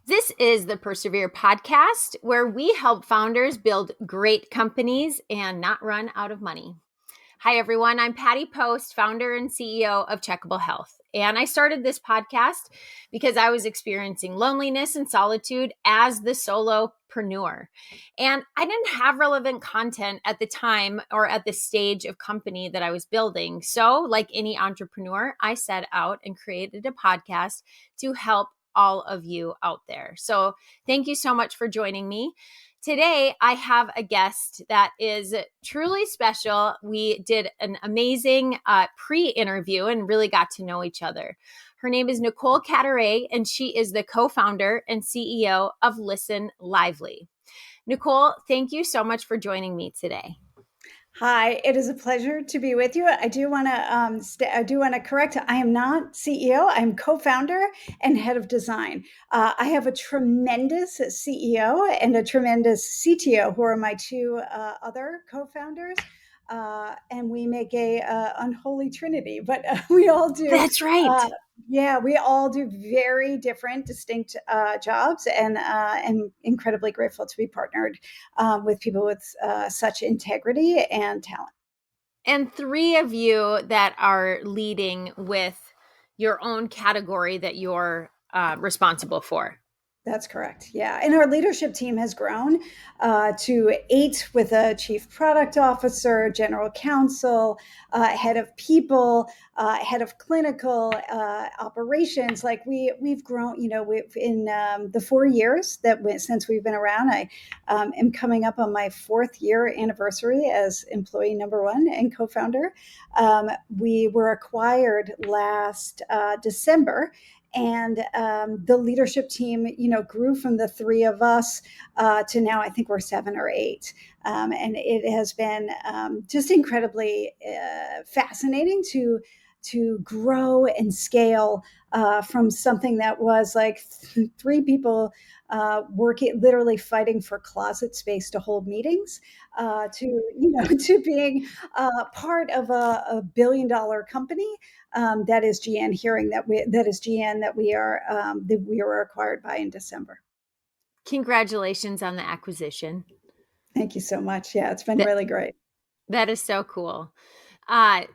This is the Persevere podcast, where we help founders build great companies and not run out of money. Hi, everyone. I'm Patty Post, founder and CEO of Checkable Health. And I started this podcast because I was experiencing loneliness and solitude as the solopreneur. And I didn't have relevant content at the time or at the stage of company that I was building. So, like any entrepreneur, I set out and created a podcast to help all of you out there. So, thank you so much for joining me. Today, I have a guest that is truly special. We did an amazing pre-interview and really got to know each other. Her name is Nicole Cadaret, and she is the co-founder and CEO of Listen Lively. Nicole, thank you so much for joining me today. Hi, it is a pleasure to be with you. I do want to correct. I am not CEO. I'm co-founder and head of design. I have a tremendous CEO and a tremendous CTO who are my two other co-founders. And we make a unholy trinity, but we all do. That's right. Yeah, we all do very different, distinct jobs, and I'm incredibly grateful to be partnered with people with such integrity and talent. And three of you that are leading with your own category that you're responsible for. That's correct. Yeah. And our leadership team has grown to 8 with a chief product officer, general counsel, head of people, head of clinical operations. Like we've grown, we've in the 4 years since we've been around. I am coming up on my 4th year anniversary as employee number 1 and co-founder. We were acquired last December. And the leadership team, grew from the 3 of us to now I think we're 7 or 8. And it has been just incredibly fascinating to grow and scale from something that was like 3 people working, literally fighting for closet space to hold meetings, to being part of a billion-dollar company that is GN Hearing that is GN that we were acquired by in December. Congratulations on the acquisition. Thank you so much. Yeah, it's been really great. That is so cool.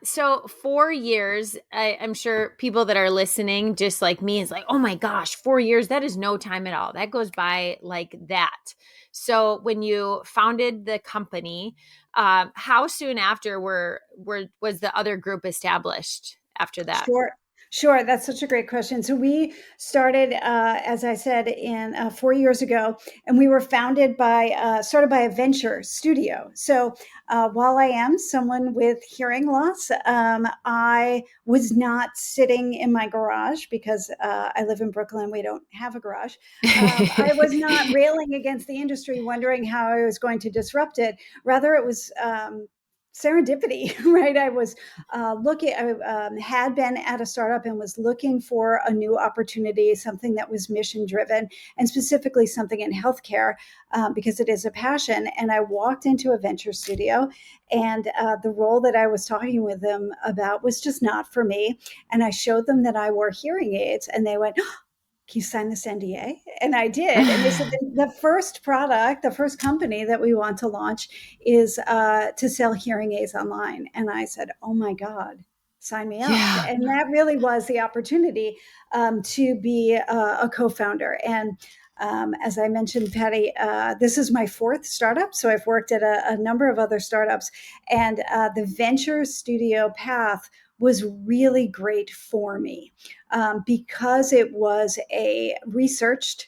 So 4 years, I'm sure people that are listening, just like me, is like, oh my gosh, 4 years, that is no time at all. That goes by like that. So when you founded the company, how soon after was the other group established after that? Sure. That's such a great question. So we started, as I said, in 4 years ago, and we were started by a venture studio. So while I am someone with hearing loss, I was not sitting in my garage because I live in Brooklyn. We don't have a garage. I was not railing against the industry, wondering how I was going to disrupt it. Rather, it was serendipity, right? I was I had been at a startup and was looking for a new opportunity, something that was mission driven, and specifically something in healthcare because it is a passion. And I walked into a venture studio, and the role that I was talking with them about was just not for me. And I showed them that I wore hearing aids, and they went, can you sign this NDA? And I did. And they said the first product, the first company that we want to launch is to sell hearing aids online. And I said, oh my God, sign me up. Yeah. And that really was the opportunity to be a co-founder. And as I mentioned, Patty, this is my 4th startup. So I've worked at a number of other startups. And the venture studio path was really great for me because it was a researched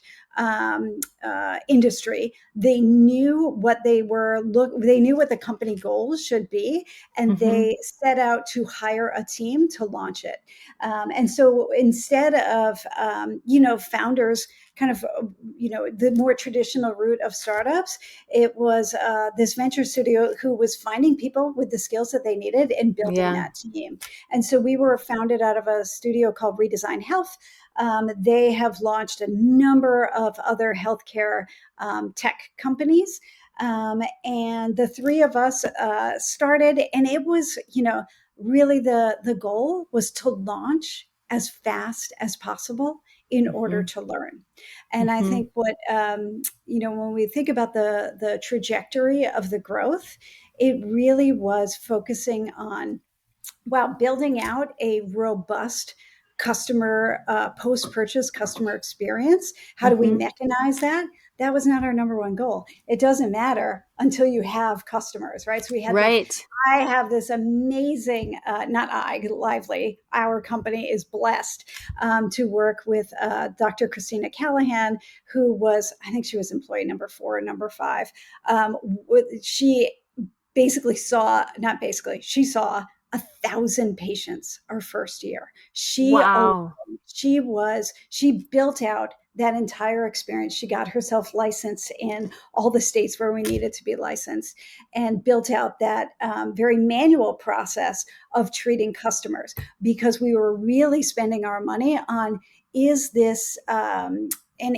industry. They knew what they knew what the company goals should be, and they set out to hire a team to launch it. And so instead of founders kind of the more traditional route of startups, it was this venture studio who was finding people with the skills that they needed and building that team. And so we were founded out of a studio called Redesign Health. They have launched a number of other healthcare tech companies. And the 3 of us started, and it was, really the goal was to launch as fast as possible in order Mhm. to learn. And I Mhm. think what, when we think about the trajectory of the growth, it really was focusing on, while building out a robust customer post-purchase customer experience. How do we Mhm. mechanize that? That was not our number one goal. It doesn't matter until you have customers, right? So Right. I have this amazing, not I, Lively, our company is blessed to work with Dr. Christina Callahan, who was, I think she was employee number 4 or number 5. She basically saw, not basically, she saw 1,000 patients our first year. Wow. She built out that entire experience. She got herself licensed in all the states where we needed to be licensed, and built out that very manual process of treating customers, because we were really spending our money on, is this an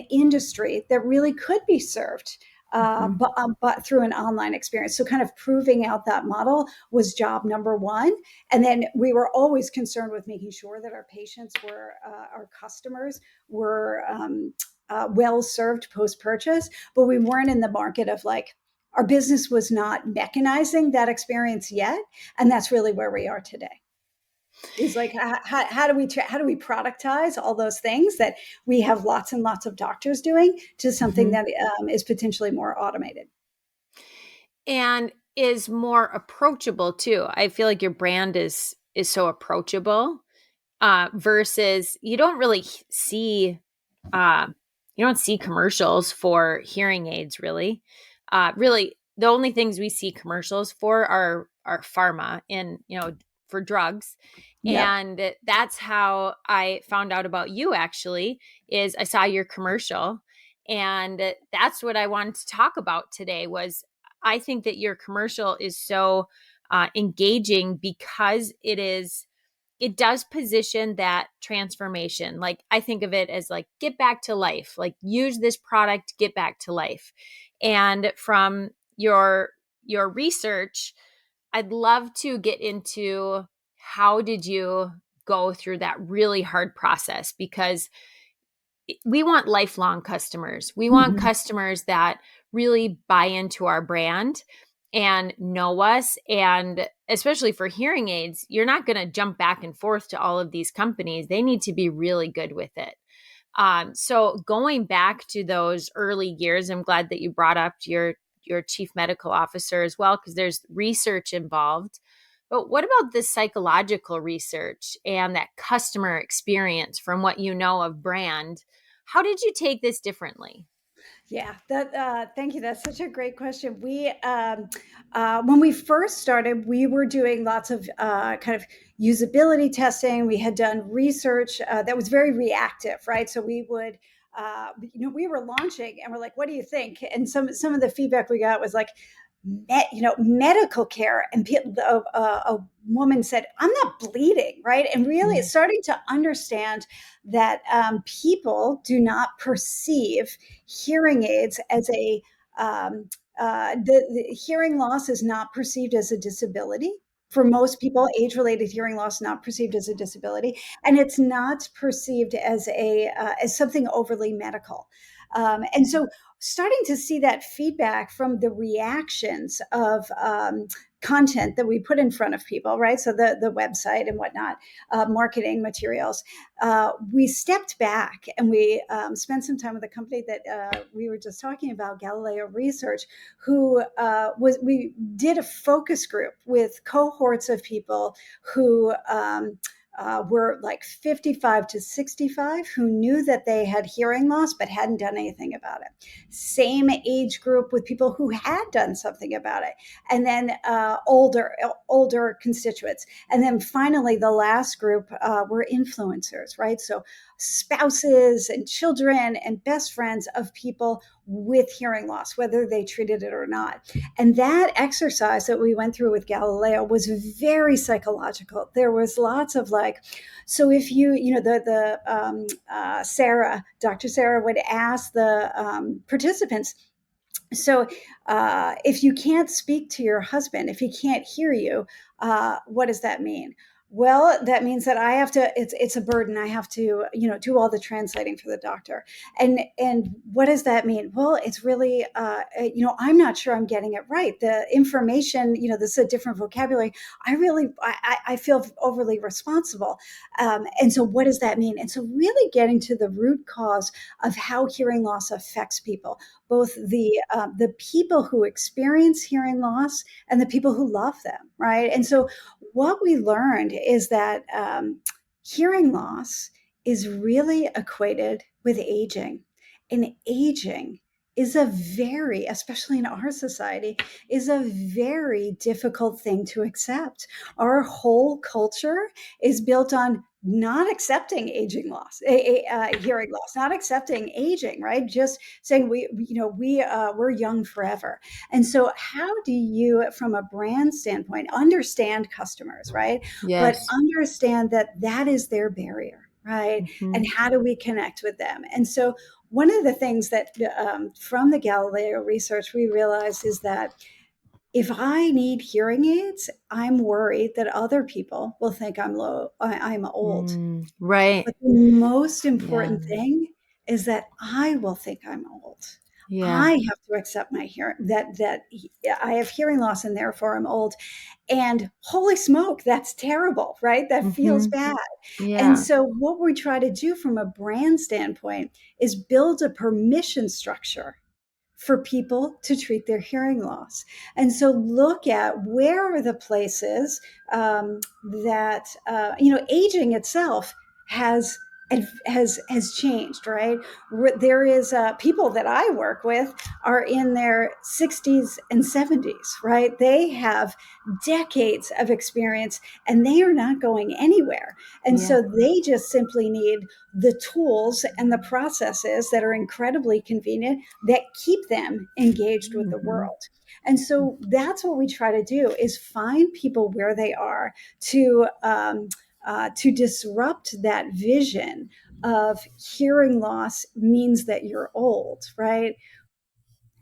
industry that really could be served Mhm. but through an online experience. So kind of proving out that model was job number one. And then we were always concerned with making sure that our patients were, our customers were well served post purchase, but we weren't in the market of like, our business was not mechanizing that experience yet. And that's really where we are today. Is like, how do we productize all those things that we have lots and lots of doctors doing to something Mhm. that is potentially more automated? And is more approachable too. I feel like your brand is so approachable, versus you don't really see, uh, you don't see commercials for hearing aids really. Really, the only things we see commercials for are pharma and, for drugs. Yep. And that's how I found out about you actually, is I saw your commercial, and that's what I wanted to talk about today. Was I think that your commercial is so engaging because it does position that transformation. Like, I think of it as like, get back to life, like use this product, get back to life. And from your research, I'd love to get into, how did you go through that really hard process? Because we want lifelong customers. We want Mhm. customers that really buy into our brand and know us. And especially for hearing aids, you're not going to jump back and forth to all of these companies. They need to be really good with it. So going back to those early years, I'm glad that you brought up your chief medical officer as well, because there's research involved. But what about the psychological research and that customer experience from what you know of brand? How did you take this differently? Yeah, that. Thank you. That's such a great question. When we first started, we were doing lots of kind of usability testing. We had done research that was very reactive, right? So we would, we were launching, and we're like, "What do you think?" And some of the feedback we got was like, medical care, and a woman said, "I'm not bleeding," right? And really, it's Mm. starting to understand that people do not perceive hearing aids as the hearing loss is not perceived as a disability. For most people, age-related hearing loss not perceived as a disability, and it's not perceived as as something overly medical. And so, starting to see that feedback from the reactions of content that we put in front of people, right? So the website and whatnot, marketing materials, we stepped back, and we spent some time with a company that we were just talking about, Galileo Research, who we did a focus group with cohorts of people who were like 55 to 65, who knew that they had hearing loss but hadn't done anything about it. Same age group with people who had done something about it, and then older constituents. And then finally, the last group were influencers, right? So spouses and children and best friends of people with hearing loss, whether they treated it or not. And that exercise that we went through with Galileo was very psychological. There was lots of like, so if Sarah, Dr. Sarah would ask the participants, so if you can't speak to your husband, if he can't hear you, what does that mean? Well, that means that I have to, it's a burden. I have to, do all the translating for the doctor. And what does that mean? Well, it's really, I'm not sure I'm getting it right. The information, this is a different vocabulary. I feel overly responsible. And so what does that mean? And so really getting to the root cause of how hearing loss affects people, both the people who experience hearing loss and the people who love them, right? And so what we learned is that hearing loss is really equated with aging. And aging is especially in our society, is a very difficult thing to accept. Our whole culture is built on not accepting aging loss, hearing loss, not accepting aging, right? Just saying we're young forever. And so, how do you, from a brand standpoint, understand customers, right? But Yes. understand that that is their barrier, right? And Mm-hmm. how do we connect with them? And so, one of the things that from the Galileo research we realized is that if I need hearing aids, I'm worried that other people will think I'm old. Right. But the most Yeah. important thing is that I will think I'm old. Yeah. I have to accept my hearing that I have hearing loss and therefore I'm old. And holy smoke, that's terrible, right? That feels Mm-hmm. bad. And Yeah. so what we try to do from a brand standpoint is build a permission structure for people to treat their hearing loss. And so look at where are the places that aging itself has has changed, right? There is people that I work with are in their 60s and 70s, right? They have decades of experience and they are not going anywhere. And Yeah. so they just simply need the tools and the processes that are incredibly convenient that keep them engaged with the Mm-hmm. world. And so that's what we try to do is find people where they are to disrupt that vision of hearing loss means that you're old, right?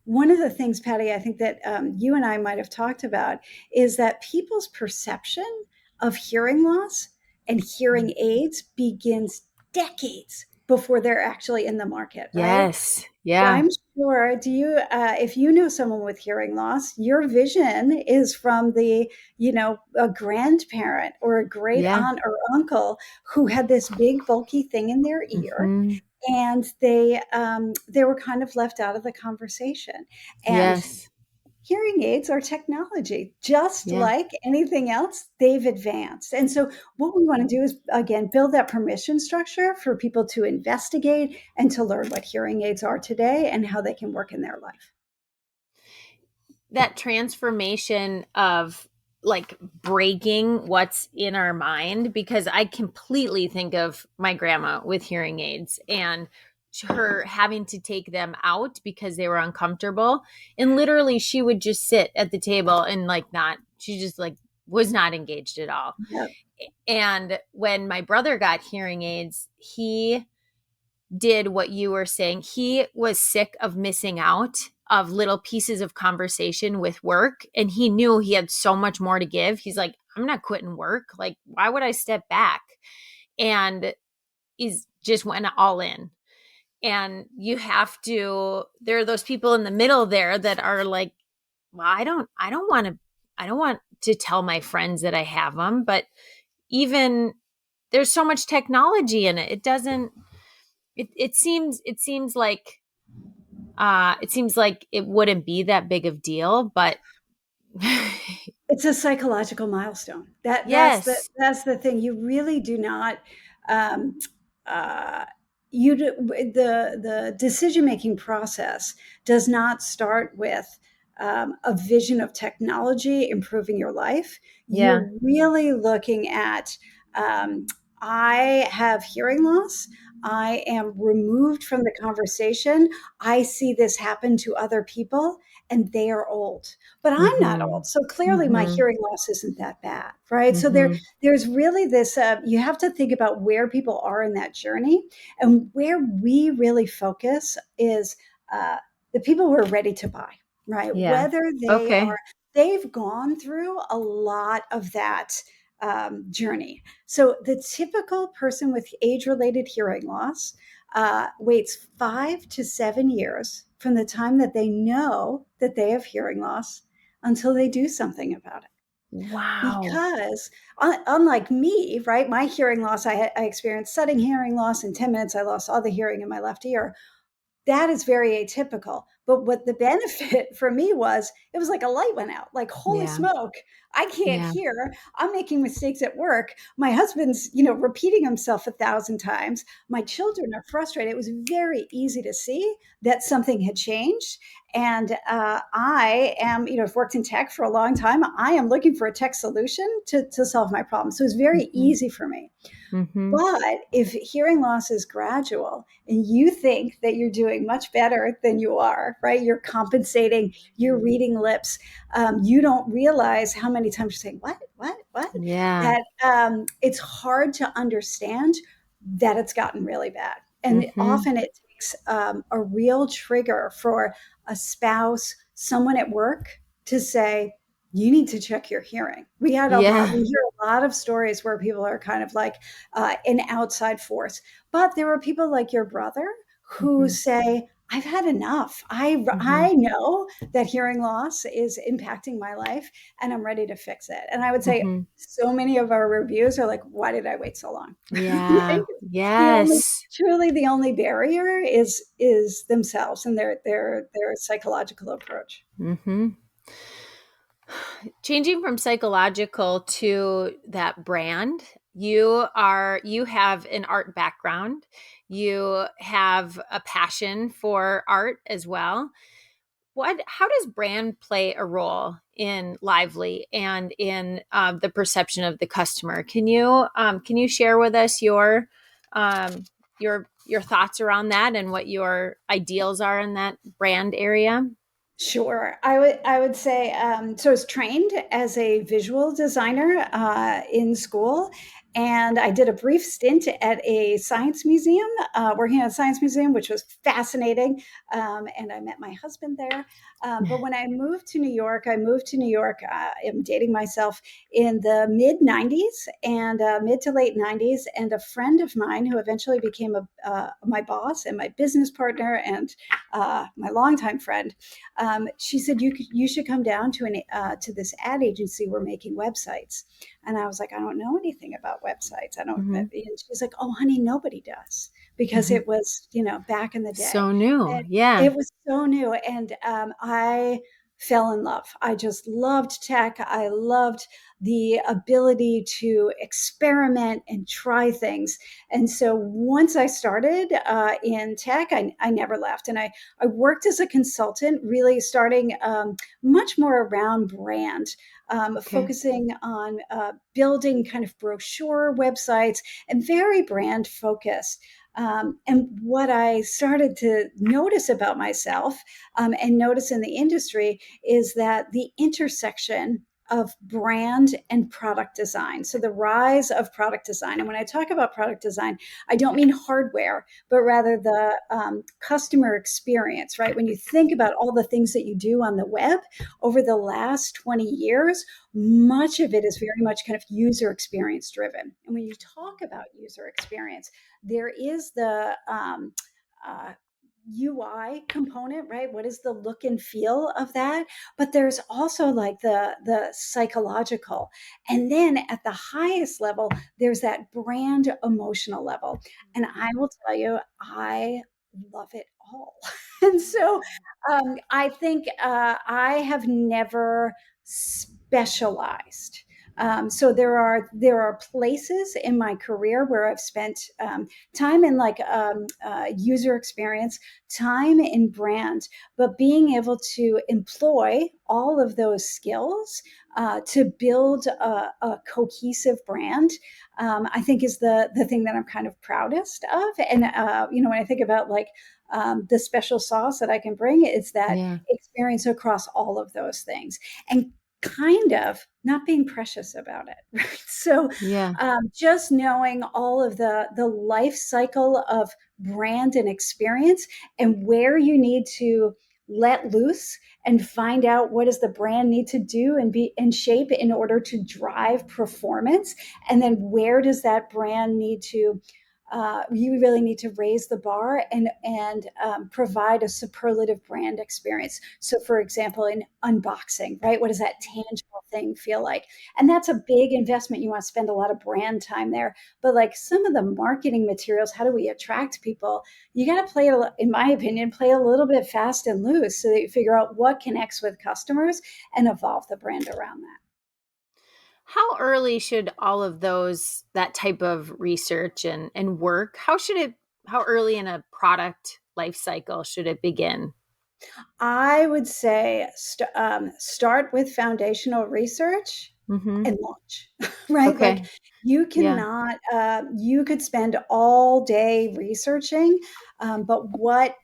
One of the things, Patty, I think that you and I might have talked about is that people's perception of hearing loss and hearing aids begins decades before they're actually in the market, right? Yes. Yeah. I'm sure. Do you, if you know someone with hearing loss, your vision is from a grandparent or a great Yeah. aunt or uncle who had this big bulky thing in their ear, Mm-hmm. and they were kind of left out of the conversation. And Yes. hearing aids are technology, just Yeah. like anything else, they've advanced. And so, what we want to do is, again, build that permission structure for people to investigate and to learn what hearing aids are today and how they can work in their life. That transformation of like breaking what's in our mind, because I completely think of my grandma with hearing aids and her having to take them out because they were uncomfortable, and literally she would just sit at the table and like not she just like was not engaged at all. Yep. And when my brother got hearing aids, he did what you were saying. He was sick of missing out of little pieces of conversation with work, and he knew he had so much more to give. He's like, I'm not quitting work. Like, why would I step back? And he's just went all in. And you have to, there are those people in the middle there that are like, well, I don't want to tell my friends that I have them, but even there's so much technology in it. It doesn't, it seems like it wouldn't be that big of deal, but It's a psychological milestone. yes. That's the thing. You really do not. Um, uh, you do, the decision making process does not start with a vision of technology improving your life. Yeah. You're really looking at. Um, I have hearing loss. I am removed from the conversation. I see this happen to other people, and they are old, but I'm not Mhm. old. So clearly my Mhm. hearing loss isn't that bad, right? So Mhm. there's really this, you have to think about where people are in that journey. And where we really focus is uh, the people who are ready to buy, right? Yeah. Whether Okay. they've gone through a lot of that journey. So the typical person with age-related hearing loss waits 5 to 7 years from the time that they know that they have hearing loss until they do something about it. Wow. Because unlike me, right, my hearing loss, I experienced sudden hearing loss. In 10 minutes, I lost all the hearing in my left ear. That is very atypical. But what the benefit for me was, it was like a light went out. Like, holy Yeah. smoke, I can't Yeah. hear. I'm making mistakes at work. My husband's, repeating himself 1,000 times. My children are frustrated. It was very easy to see that something had changed. And I am, I've worked in tech for a long time. I am looking for a tech solution to solve my problem. So it was very Mm-hmm. easy for me. Mm-hmm. But if hearing loss is gradual and you think that you're doing much better than you are, right? You're compensating, you're reading lips. You don't realize how many times you're saying, what? Yeah. That it's hard to understand that it's gotten really bad. And Mm-hmm. often it takes a real trigger for a spouse, someone at work to say, you need to check your hearing. We Yeah. hear a lot of stories where people are kind of like, an outside force. But there are people like your brother who Mm-hmm. say, I've had enough. Mm-hmm. I know that hearing loss is impacting my life and I'm ready to fix it. And I would say Mm-hmm. so many of our reviews are like, why did I wait so long? Yeah. The only Yes. truly the only barrier is themselves and their psychological approach. Mm-hmm. Changing from psychological to that brand, you have an art background. You have a passion for art as well. How does brand play a role in Lively and in the perception of the customer? Can you share with us um, your thoughts around that and what your ideals are in that brand area? Sure. I would say, so I was trained as a visual designer in school, and I did a brief stint at a science museum, working at a science museum, which was fascinating. And I met my husband there. But when I moved to New York. I'm dating myself in the mid '90s and mid to late '90s, and a friend of mine who eventually became my boss and my business partner and my longtime friend. She said, you should come down to this ad agency. We're making websites. And I was like, I don't know anything about websites. I don't. Mm-hmm. And she's like, oh, honey, nobody does, because Mm-hmm. it was, back in the day. So new. And Yeah. it was so new. And I fell in love. I just loved tech. I loved the ability to experiment and try things. And so once I started in tech, I never left. And I worked as a consultant, really starting much more around brand, Okay. focusing on building kind of brochure websites and very brand focused. And what I started to notice about myself and notice in the industry is that the intersection of brand and product design. So the rise of product design. And when I talk about product design, I don't mean hardware, but rather the customer experience, right? When you think about all the things that you do on the web over the last 20 years, much of it is very much kind of user experience driven. And when you talk about user experience, there is the uh, UI component, right? What is the look and feel of that? But there's also like the psychological. And then at the highest level, there's that brand emotional level. And I will tell you, I love it all. And so I think I have never specialized. So there are places in my career where I've spent time in like user experience, time in brand, but being able to employ all of those skills to build a cohesive brand, I think is the thing that I'm kind of proudest of. And when I think about like the special sauce that I can bring, it's that Yeah. experience across all of those things, and kind of not being precious about it. Right? So Yeah. just knowing all of the life cycle of brand and experience and where you need to let loose and find out what does the brand need to do and be and shape in order to drive performance, and then where does that brand need to you really need to raise the bar and provide a superlative brand experience. So, for example, in unboxing, right? What does that tangible thing feel like? And that's a big investment. You want to spend a lot of brand time there. But like some of the marketing materials, how do we attract people? You got to play, in my opinion, play a little bit fast and loose so that you figure out what connects with customers and evolve the brand around that. How early should all of that type of research and work, how early in a product life cycle should it begin? I would say start with foundational research Mm-hmm. and launch, right? Like Okay. you Yeah. cannot, you could spend all day researching, but what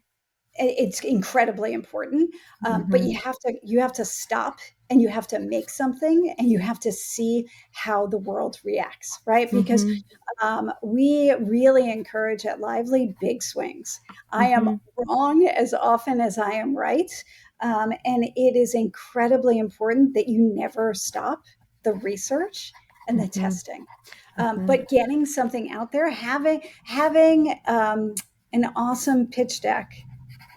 it's incredibly important, but Mm-hmm. you have to stop and you have to make something and you have to see how the world reacts, right? Because Mm-hmm. we really encourage at Lively big swings. I am Mm-hmm. wrong as often as I am right, and it is incredibly important that you never stop the research and the Mm-hmm. testing. Mm-hmm. But getting something out there, having an awesome pitch deck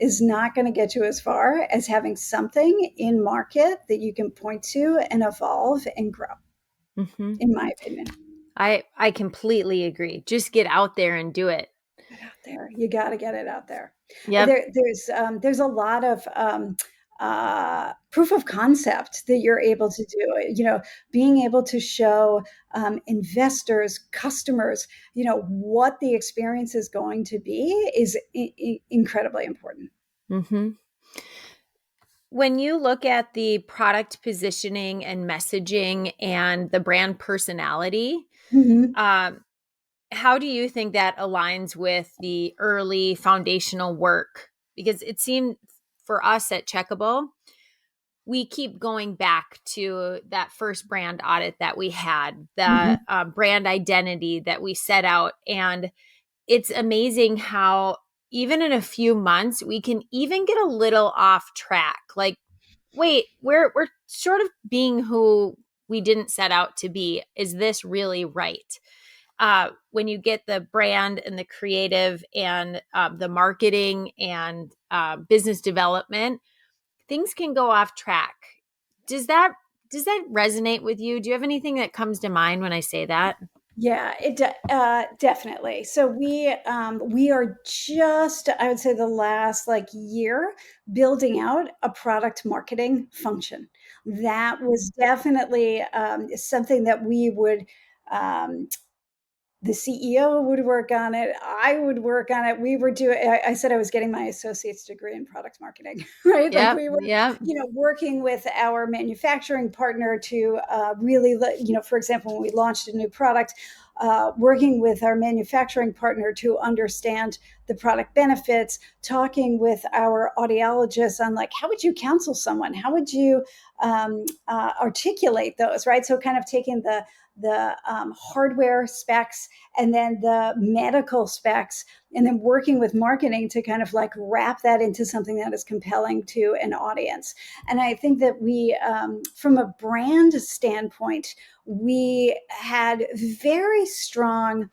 is not going to get you as far as having something in market that you can point to and evolve and grow, Mm-hmm. in my opinion. I completely agree. Just get out there and do it. Get out there. You got to get it out there. Yep. There's a lot of proof of concept that you're able to do. Being able to show investors, customers, what the experience is going to be is incredibly important. Mm-hmm. When you look at the product positioning and messaging and the brand personality, Mhm. um, how do you think that aligns with the early foundational work? Because it seemed for us at Checkable, we keep going back to that first brand audit that we had, the Mhm. brand identity that we set out. And it's amazing how even in a few months, we can even get a little off track. Like, wait, we're sort of being who we didn't set out to be. Is this really right? When you get the brand and the creative and the marketing and business development, things can go off track. Does that does that resonate with you? Do you have anything that comes to mind when I say that? Yeah, definitely. So we are just, I would say, the last like year building out a product marketing function. That was definitely something that we would um, the CEO would work on it. I would work on it. We were doing, I said I was getting my associate's degree in product marketing, right? Like Yep, we were, yep. working with our manufacturing partner to really, for example, when we launched a new product, working with our manufacturing partner to understand the product benefits, talking with our audiologists on like, how would you counsel someone? How would you articulate those, right? So kind of taking the hardware specs and then the medical specs, and then working with marketing to kind of like wrap that into something that is compelling to an audience. And I think that from a brand standpoint, we had very strong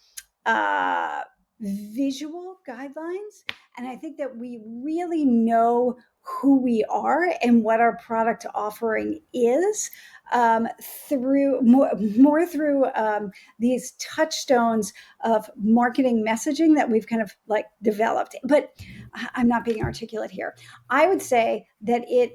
visual guidelines. And I think that we really know who we are and what our product offering is, through more through these touchstones of marketing messaging that we've kind of like developed. But I'm not being articulate here. I would say that it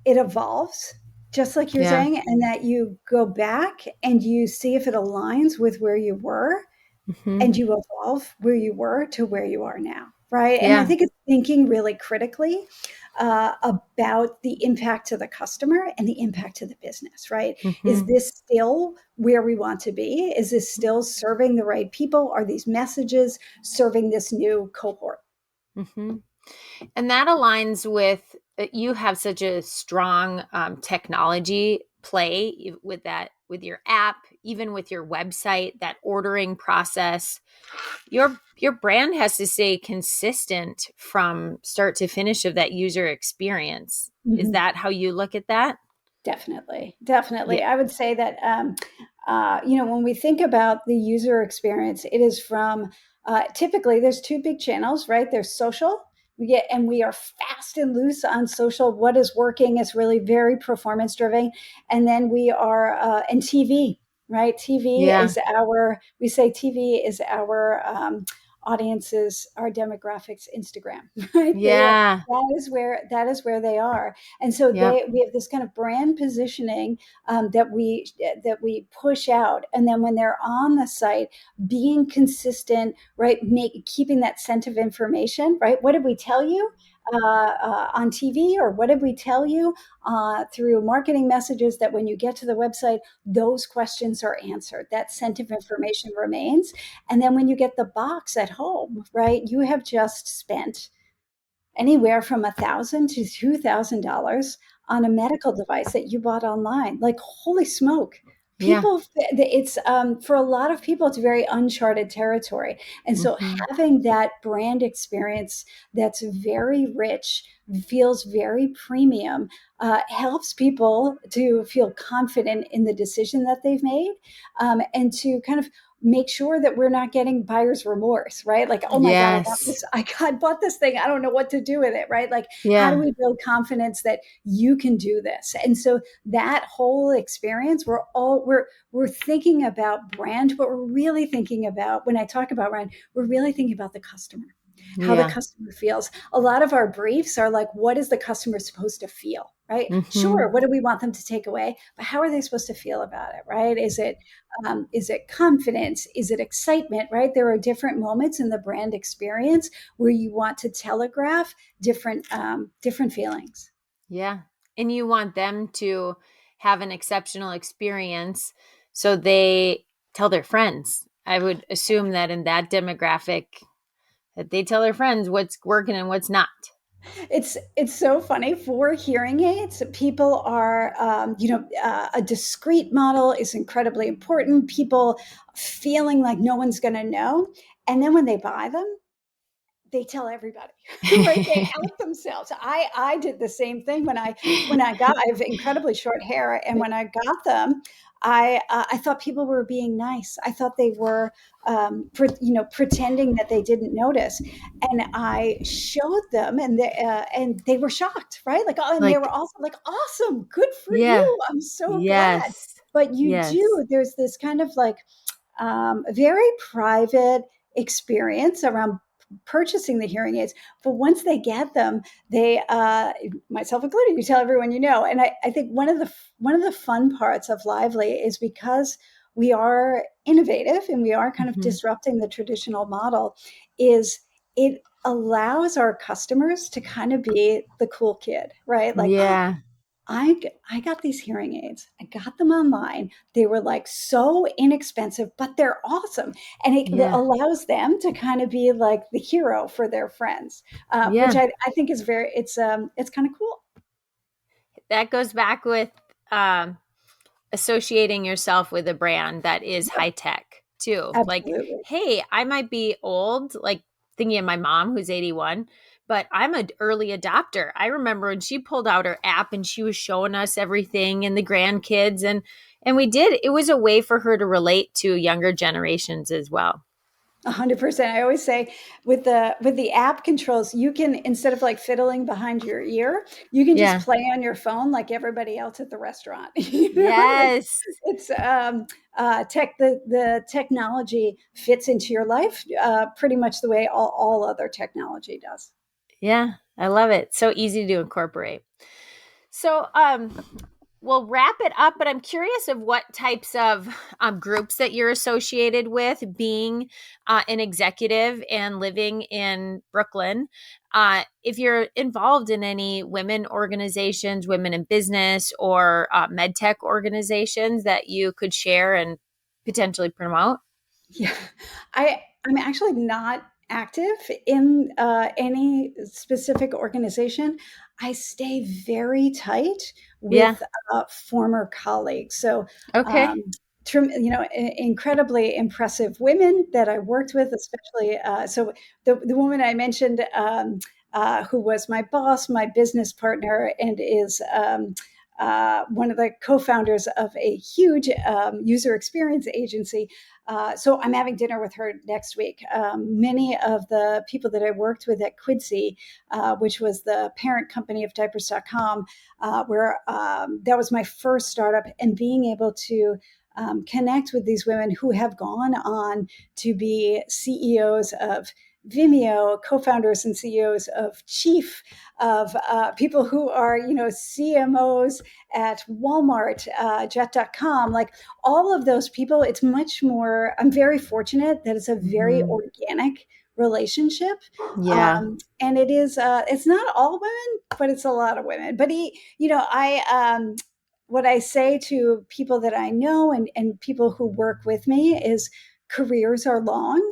evolves just like you're Yeah. saying, and that you go back and you see if it aligns with where you were, Mm-hmm. and you evolve where you were to where you are now, right? And I Yeah. think it's thinking really critically about the impact to the customer and the impact to the business, right? Is Mm-hmm. this still where we want to be? Is this still serving the right people? Are these messages serving this new cohort? Mm-hmm. And that aligns with you have such a strong technology play with that, with your app, even with your website, that ordering process. Your brand has to stay consistent from start to finish of that user experience. Is Mhm. that how you look at that? Definitely, Yeah. definitely. I would say that when we think about the user experience, it is from typically there's two big channels, right? There's social. We are fast and loose on social. What is working is really very performance driven, and then we are and TV, right? TV Yeah. is our. We say TV is our audiences, our demographics, Instagram, right? They are. Yeah. That is where they are, and so Yep. we have this kind of brand positioning that we push out, and then when they're on the site, being consistent, right? Keeping that scent of information, right? What did we tell you on TV, or what did we tell you through marketing messages? That when you get to the website, those questions are answered. That scent of information remains, and then when you get the box at home, right? You have just spent anywhere from $1,000 to $2,000 on a medical device that you bought online. Like, holy smoke. Yeah. It's for a lot of people, it's very uncharted territory. And so Hmm. having that brand experience that's very rich, feels very premium, helps people to feel confident in the decision that they've made, and to kind of make sure that we're not getting buyer's remorse, right? Like, oh my God, Yes. I bought this thing. I don't know what to do with it, right? Like, how do Yeah. we build confidence that you can do this? And so that whole experience, we're thinking about brand, but we're really thinking about, when I talk about brand, we're really thinking about the customer, how the Yeah. customer feels. A lot of our briefs are like, what is the customer supposed to feel? Right? Sure. Hmm. What do we want them to take away? But how are they supposed to feel about it? Right? Is it confidence? Is it excitement? Right? There are different moments in the brand experience where you want to telegraph different feelings. Yeah. And you want them to have an exceptional experience so they tell their friends. I would assume that in that demographic that they tell their friends what's working and what's not. It's so funny for hearing aids. People are, a discrete model is incredibly important. People feeling like no one's going to know, and then when they buy them, they tell everybody, right? They out themselves. I did the same thing I have incredibly short hair, and when I got them, I thought people were being nice. I thought they were, pretending that they didn't notice, and I showed them, and they were shocked, right? Like, oh, and they were Like, also like, awesome, good for yeah. you. I'm so glad. Yes. But you Yes. do. There's this kind of like very private experience around purchasing the hearing aids. But once they get them, they, myself included, you tell everyone you know. And I think one of the fun parts of Lively is because we are innovative and we are kind of Hmm. disrupting the traditional model, is it allows our customers to kind of be the cool kid, right? Like, Yeah. I got these hearing aids. I got them online. They were like so inexpensive, but they're awesome. And it Yeah. allows them to kind of be like the hero for their friends, which Yeah. I think is it's kind of cool. That goes back with um, associating yourself with a brand that is high tech too. Like, Absolutely. hey, I might be old, like thinking of my mom who's 81, but I'm an early adopter. I remember when she pulled out her app and she was showing us everything and the grandkids, and we did. It was a way for her to relate to younger generations as well. 100%. I always say with the app controls, you can, instead of like fiddling behind your ear, you can just Yeah. play on your phone like everybody else at the restaurant. Yes. It's the technology fits into your life pretty much the way all other technology does. Yeah. I love it. So easy to incorporate. So, we'll wrap it up, but I'm curious of what types of groups that you're associated with, being an executive and living in Brooklyn. If you're involved in any women organizations, women in business, or med tech organizations that you could share and potentially promote. Yeah, I'm actually not active in any specific organization, I stay very tight Yeah. with former colleagues. So, Okay. um, incredibly impressive women that I worked with, especially. So the woman I mentioned, who was my boss, my business partner, and is one of the co-founders of a huge user experience agency. So I'm having dinner with her next week. Many of the people that I worked with at Quidsi, which was the parent company of diapers.com, where that was my first startup, and being able to connect with these women who have gone on to be CEOs of Vimeo, co-founders and CEOs of Chief, of people who are, CMOs at Walmart, Jet.com, like all of those people. It's much more, I'm very fortunate that it's a very Mm-hmm. organic relationship. Yeah. And it's not all women, but it's a lot of women. But what I say to people that I know and people who work with me is careers are long.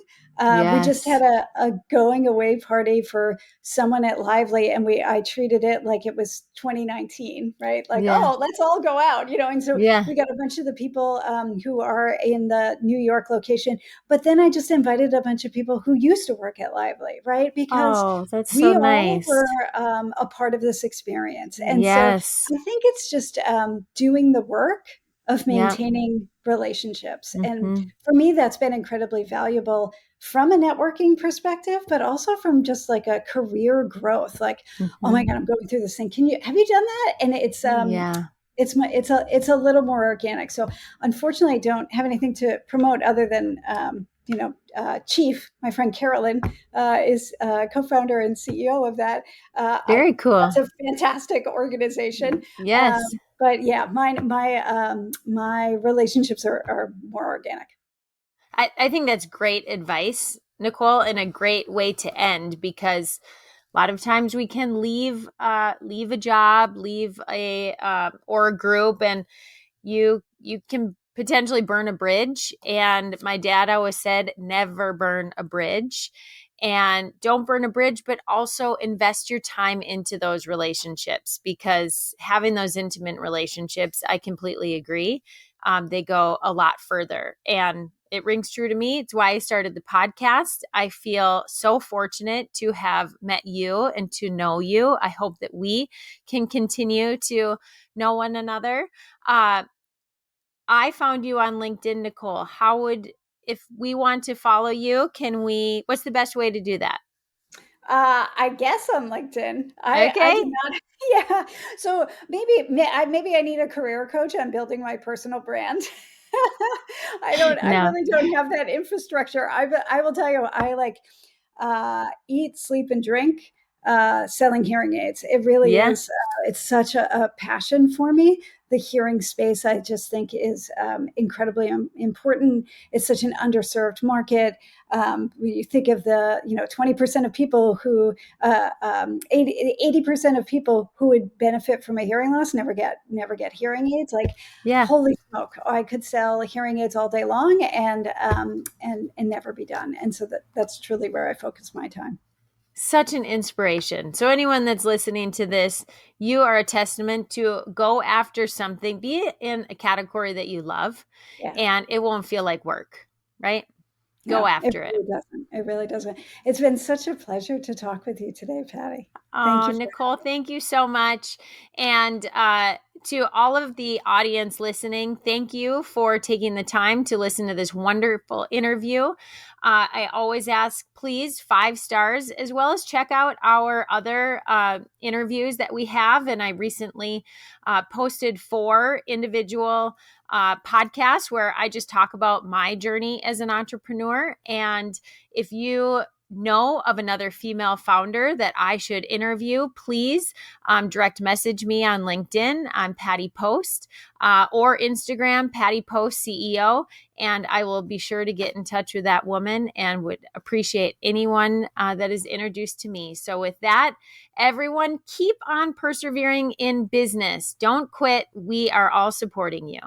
We just had Yes. a going away party for someone at Lively, and I treated it like it was 2019, right? Like, Yeah. oh, let's all go out, And so Yeah. we got a bunch of the people who are in the New York location, but then I just invited a bunch of people who used to work at Lively, right? Because Oh, that's so we all nice. were a part of this experience, and so Yes. I think it's just doing the work of Yeah. maintaining relationships. And Mm-hmm. for me, that's been incredibly valuable from a networking perspective, but also from just like a career growth. Like, oh my Mm-hmm. God, I'm going through this thing. Have you done that? And Yeah. it's a little more organic. So unfortunately, I don't have anything to promote other than Chief, my friend Carolyn, is co-founder and CEO of that. Very cool. That's a fantastic organization. Yes. But yeah, my relationships are more organic. I think that's great advice, Nicole, and a great way to end because a lot of times we can leave a job, leave a or a group, and you can potentially burn a bridge. And my dad always said, never burn a bridge. And don't burn a bridge, but also invest your time into those relationships because having those intimate relationships, I completely agree. They go a lot further. And it rings true to me. It's why I started the podcast. I feel so fortunate to have met you and to know you. I hope that we can continue to know one another. I found you on LinkedIn, Nicole. If we want to follow you, what's the best way to do that? I guess on LinkedIn. I do Okay. not. Yeah. So maybe I need a career coach on building my personal brand. I No. really don't have that infrastructure. I will tell you, I like eat, sleep, and drink selling hearing aids. It really Yeah. is. It's such a passion for me. The hearing space, I just think, is incredibly important. It's such an underserved market. When you think of the 20% of people who 80% of people who would benefit from a hearing loss never get hearing aids. Like, Yeah. holy smoke, I could sell hearing aids all day long and never be done. And so that's truly where I focus my time. Such an inspiration. So, anyone that's listening to this, you are a testament to go after something, be it in a category that you love, Yeah. and it won't feel like work, right? Go No, it after it. really doesn't. It really doesn't. It's been such a pleasure to talk with you today, Patty. Thank Oh, you for Nicole, thank you so much. And to all of the audience listening, thank you for taking the time to listen to this wonderful interview. I always ask, please, 5 stars, as well as check out our other interviews that we have. And I recently posted 4 individual podcasts where I just talk about my journey as an entrepreneur. And if you know of another female founder that I should interview, please direct message me on LinkedIn. I'm Patty Post or Instagram, Patty Post CEO. And I will be sure to get in touch with that woman and would appreciate anyone that is introduced to me. So, with that, everyone, keep on persevering in business. Don't quit. We are all supporting you.